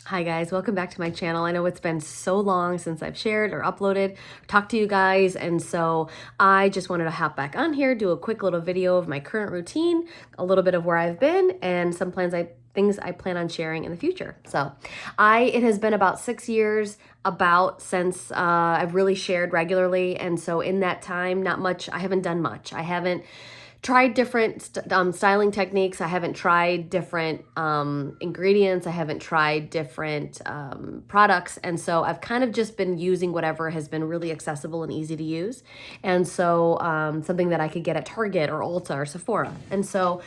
Hi guys, welcome back to my channel. I know it's been so long since I've shared or uploaded, talked to you guys, and so I just wanted to hop back on here, do a quick little video of my current routine, a little bit of where I've been, and some things I plan on sharing in the future. So it has been about 6 years since I've really shared regularly, and so in that time, I haven't done much. I haven't tried different styling techniques. I haven't tried different ingredients. I haven't tried different products. And so I've kind of just been using whatever has been really accessible and easy to use. And so something that I could get at Target or Ulta or Sephora. And so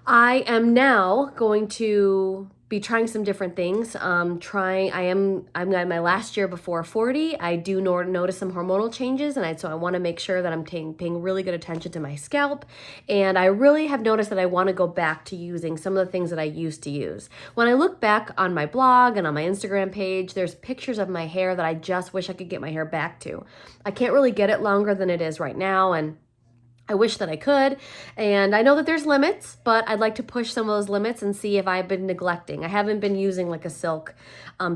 I am now going to be trying some different things. I'm in my last year before 40. I do notice some hormonal changes, and so I want to make sure that I'm paying really good attention to my scalp. And I really have noticed that I want to go back to using some of the things that I used to use. When I look back on my blog and on my Instagram page, there's pictures of my hair that I just wish I could get my hair back to. I can't really get it longer than it is right now, and I wish that I could, and I know that there's limits, but I'd like to push some of those limits and see if I've been neglecting. I haven't been using like a silk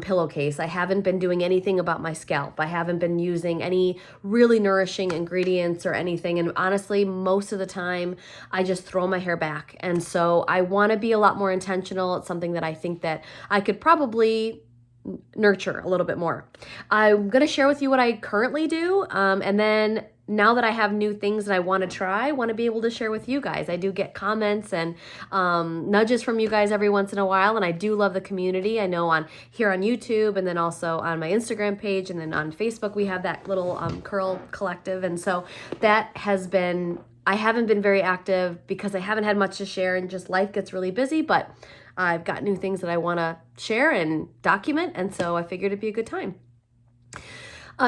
pillowcase. I haven't been doing anything about my scalp. I haven't been using any really nourishing ingredients or anything, and honestly, most of the time, I just throw my hair back, and so I want to be a lot more intentional. It's something that I think that I could probably nurture a little bit more. I'm going to share with you what I currently do, and then now that I have new things that I want to try, I want to be able to share with you guys. I do get comments and nudges from you guys every once in a while, and I do love the community. I know here on YouTube, and then also on my Instagram page, and then on Facebook, we have that little curl collective, and so that has been, I haven't been very active because I haven't had much to share, and just life gets really busy, but I've got new things that I want to share and document, and so I figured it'd be a good time.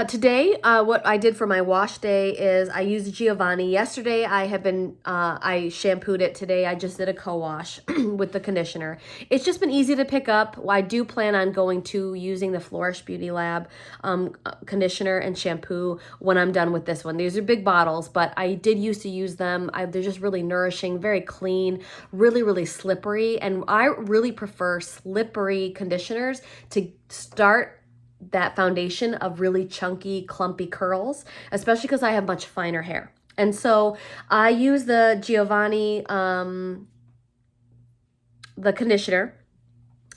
Today, what I did for my wash day is I used Giovani. Yesterday, I shampooed it. Today, I just did a co-wash with the conditioner. It's just been easy to pick up. I do plan on using the Flourish Beauty Lab conditioner and shampoo when I'm done with this one. These are big bottles, but I did used to use them. They're just really nourishing, very clean, really, really slippery. And I really prefer slippery conditioners to start that foundation of really chunky, clumpy curls, especially because I have much finer hair. And so I use the Giovani, the conditioner.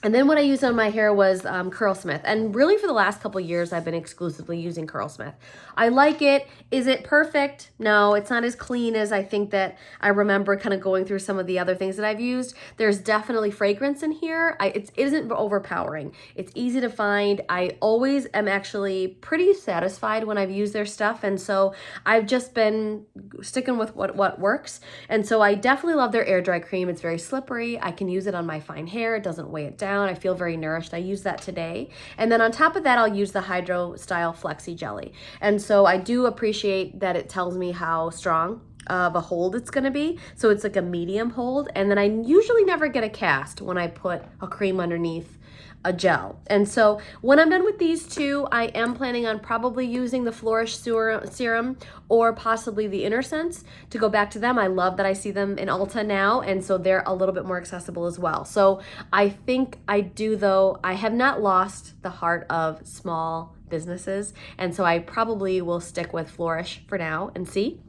And then what I used on my hair was Curlsmith. And really for the last couple years, I've been exclusively using Curlsmith. I like it. Is it perfect? No, it's not as clean as I think that I remember kind of going through some of the other things that I've used. There's definitely fragrance in here. It isn't overpowering. It's easy to find. I always am actually pretty satisfied when I've used their stuff. And so I've just been sticking with what works. And so I definitely love their Airdry cream. It's very slippery. I can use it on my fine hair. It doesn't weigh it down. I feel very nourished. I use that today. And then on top of that, I'll use the Hydro Style Flexi Jelly. And so I do appreciate that it tells me how strong of a hold it's going to be. So it's like a medium hold. And then I usually never get a cast when I put a cream underneath a gel. And so when I'm done with these two, I am planning on probably using the Flourish Serum or possibly the Inner Sense to go back to them. I love that I see them in Ulta now, and so they're a little bit more accessible as well. So I think I do, though, I have not lost the heart of small businesses, and so I probably will stick with Flourish for now and see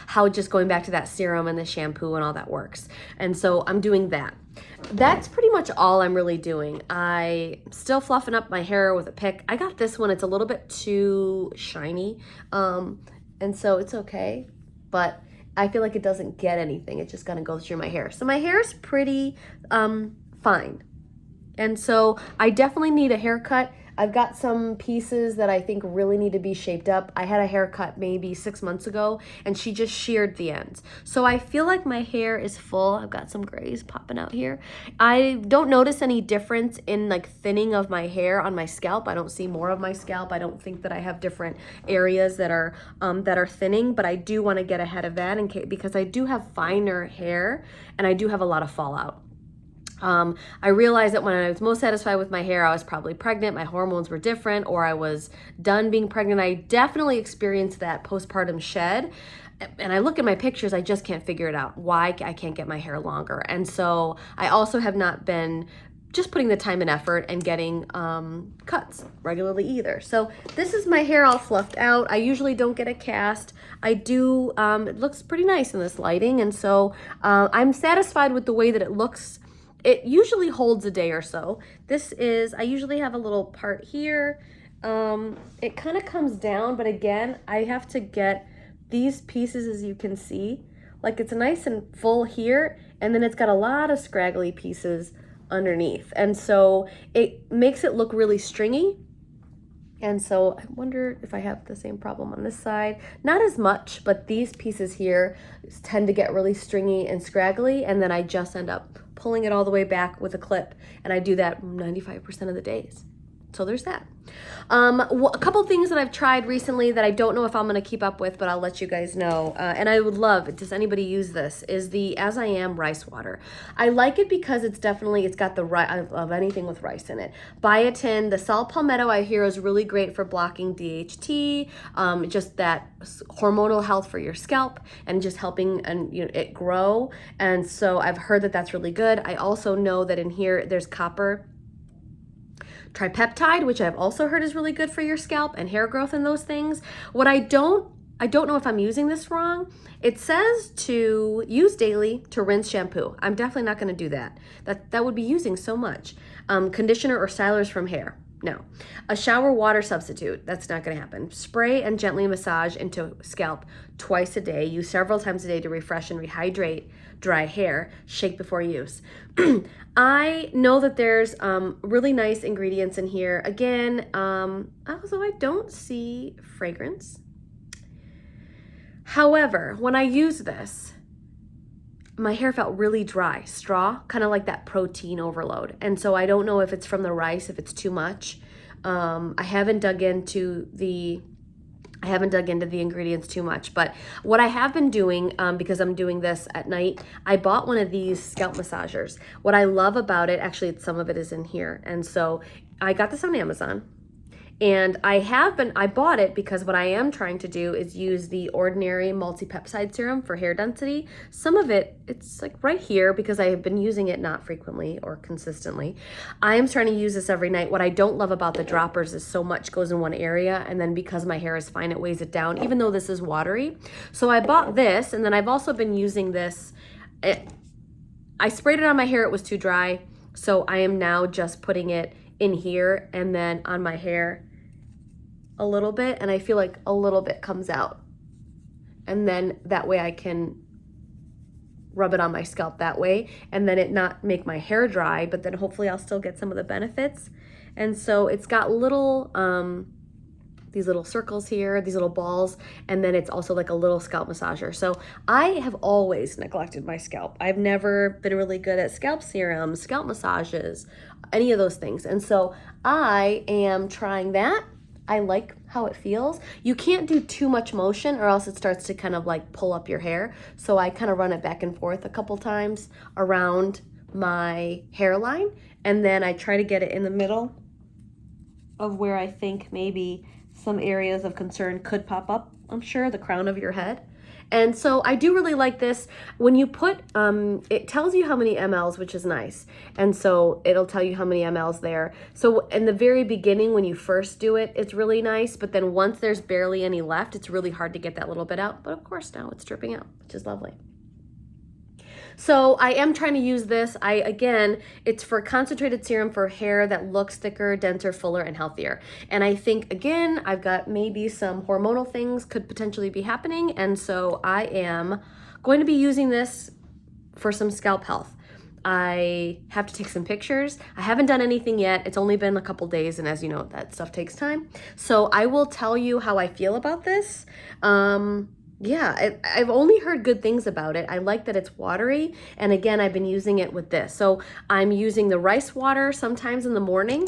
how just going back to that serum and the shampoo and all that works. And so I'm doing that. That's pretty much all I'm really doing. I still fluffing up my hair with a pick. I got this one. It's a little bit too shiny. And so it's okay, but I feel like it doesn't get anything. It just kind of goes through my hair. So my hair is pretty fine. And so I definitely need a haircut. I've got some pieces that I think really need to be shaped up. I had a haircut maybe 6 months ago, and she just sheared the ends. So I feel like my hair is full. I've got some grays popping out here. I don't notice any difference in like thinning of my hair on my scalp. I don't see more of my scalp. I don't think that I have different areas that are thinning, but I do want to get ahead of that because I do have finer hair and I do have a lot of fallout. I realized that when I was most satisfied with my hair, I was probably pregnant, my hormones were different, or I was done being pregnant. I definitely experienced that postpartum shed. And I look at my pictures, I just can't figure it out, why I can't get my hair longer. And so I also have not been just putting the time and effort and getting cuts regularly either. So this is my hair all fluffed out. I usually don't get a cast. I do, it looks pretty nice in this lighting. And so I'm satisfied with the way that it looks. It usually holds a day or so. This is, I usually have a little part here. It kind of comes down, but again, I have to get these pieces, as you can see, like it's nice and full here. And then it's got a lot of scraggly pieces underneath, and so it makes it look really stringy. And so I wonder if I have the same problem on this side. Not as much, but these pieces here tend to get really stringy and scraggly, and then I just end up pulling it all the way back with a clip, and I do that 95% of the days. So there's that. A couple things that I've tried recently that I don't know if I'm going to keep up with, but I'll let you guys know. And I would love, does anybody use this, is the As I Am rice water. I like it because it's got the rice, I love anything with rice in it. Biotin, the saw palmetto I hear is really great for blocking DHT, just that hormonal health for your scalp and just helping it grow. And so I've heard that that's really good. I also know that in here there's copper tripeptide, which I've also heard is really good for your scalp and hair growth and those things. What I don't know if I'm using this wrong. It says to use daily to rinse shampoo. I'm definitely not going to do that. That would be using so much. Conditioner or stylers from hair. No. A shower water substitute. That's not going to happen. Spray and gently massage into scalp twice a day. Use several times a day to refresh and rehydrate dry hair. Shake before use. I know that there's really nice ingredients in here. Again, although I don't see fragrance. However, when I use this, my hair felt really dry, straw, kind of like that protein overload. And so I don't know if it's from the rice, if it's too much. I haven't dug into the ingredients too much, but what I have been doing, because I'm doing this at night, I bought one of these scalp massagers. What I love about it, actually some of it is in here. And so I got this on Amazon. And I bought it because what I am trying to do is use the ordinary multi-peptide serum for hair density. Some of it, it's like right here because I have been using it not frequently or consistently. I am trying to use this every night. What I don't love about the droppers is so much goes in one area, and then because my hair is fine, it weighs it down, even though this is watery. So I bought this, and then I've also been using this. I sprayed it on my hair, it was too dry. So I am now just putting it in here and then on my hair a little bit, and I feel like a little bit comes out, and then that way I can rub it on my scalp that way, and then it not make my hair dry, but then hopefully I'll still get some of the benefits. And so it's got little these little circles here, these little balls, and then it's also like a little scalp massager. So I have always neglected my scalp. I've never been really good at scalp serums, scalp massages, any of those things. And so I am trying that. I like how it feels. You can't do too much motion or else it starts to kind of like pull up your hair. So I kind of run it back and forth a couple times around my hairline, and then I try to get it in the middle of where I think maybe some areas of concern could pop up. I'm sure the crown of your head. And so I do really like this. When you put, it tells you how many mLs, which is nice. And so it'll tell you how many mLs there. So in the very beginning, when you first do it, it's really nice. But then once there's barely any left, it's really hard to get that little bit out. But of course now it's dripping out, which is lovely. So I am trying to use this. Again, it's for concentrated serum for hair that looks thicker, denser, fuller, and healthier. And I think, again, I've got maybe some hormonal things could potentially be happening. And so I am going to be using this for some scalp health. I have to take some pictures. I haven't done anything yet. It's only been a couple days, and as you know, that stuff takes time. So I will tell you how I feel about this. Yeah, I've only heard good things about it. I like that it's watery. And again, I've been using it with this. So I'm using the rice water sometimes in the morning,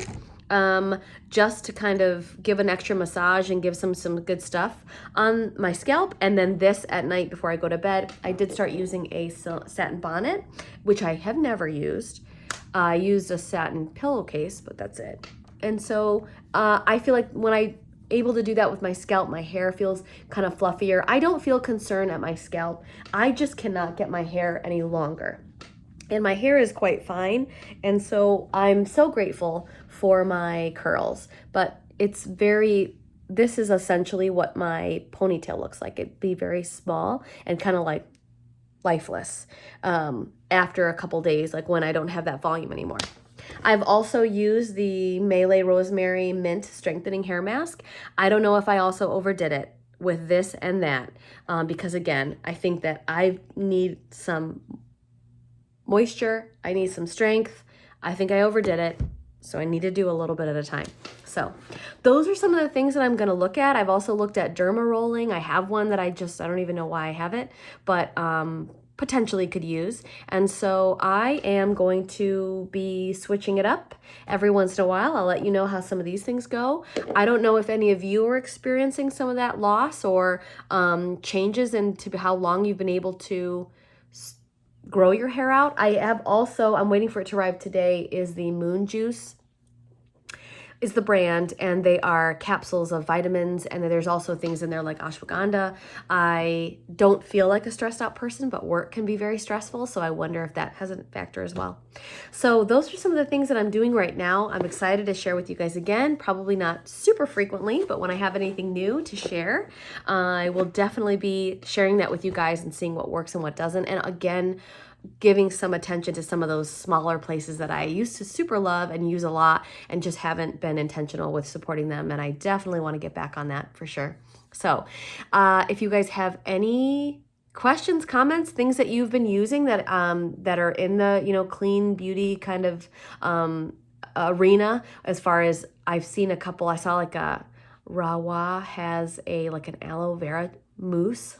just to kind of give an extra massage and give some good stuff on my scalp. And then this at night before I go to bed. I did start using a satin bonnet, which I have never used. I used a satin pillowcase, but that's it. And so I feel like when I able to do that with my scalp, my hair feels kind of fluffier. I don't feel concerned at my scalp. I just cannot get my hair any longer. and my hair is quite fine. And so I'm so grateful for my curls, but this is essentially what my ponytail looks like. It'd be very small and kind of like lifeless after a couple days, like when I don't have that volume anymore. I've also used the Melee Rosemary Mint Strengthening Hair Mask. I don't know if I also overdid it with this and that, because again, I think that I need some moisture, I need some strength. I think I overdid it, so I need to do a little bit at a time. So those are some of the things that I'm going to look at. I've also looked at derma rolling. I have one that I don't even know why I have it, but potentially could use. And so I am going to be switching it up every once in a while. I'll let you know how some of these things go. I don't know if any of you are experiencing some of that loss or changes into how long you've been able to grow your hair out. I'm waiting for it to arrive today, is the Moon Juice is the brand, and they are capsules of vitamins, and then there's also things in there like ashwagandha. I don't feel like a stressed out person, but work can be very stressful, so I wonder if that has a factor as well. So those are some of the things that I'm doing right now. I'm excited to share with you guys again, probably not super frequently, but when I have anything new to share, I will definitely be sharing that with you guys and seeing what works and what doesn't. And again, giving some attention to some of those smaller places that I used to super love and use a lot and just haven't been intentional with supporting them. And I definitely want to get back on that for sure. So if you guys have any questions, comments, things that you've been using that that are in the clean beauty kind of arena, as far as I've seen a couple, I saw like a Rawa has an aloe vera mousse.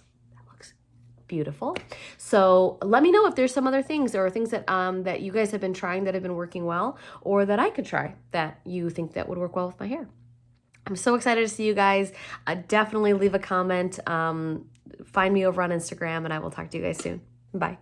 Beautiful. So let me know if there's some other things or things that that you guys have been trying that have been working well, or that I could try that you think that would work well with my hair. I'm so excited to see you guys. Definitely leave a comment. Find me over on Instagram, and I will talk to you guys soon. Bye.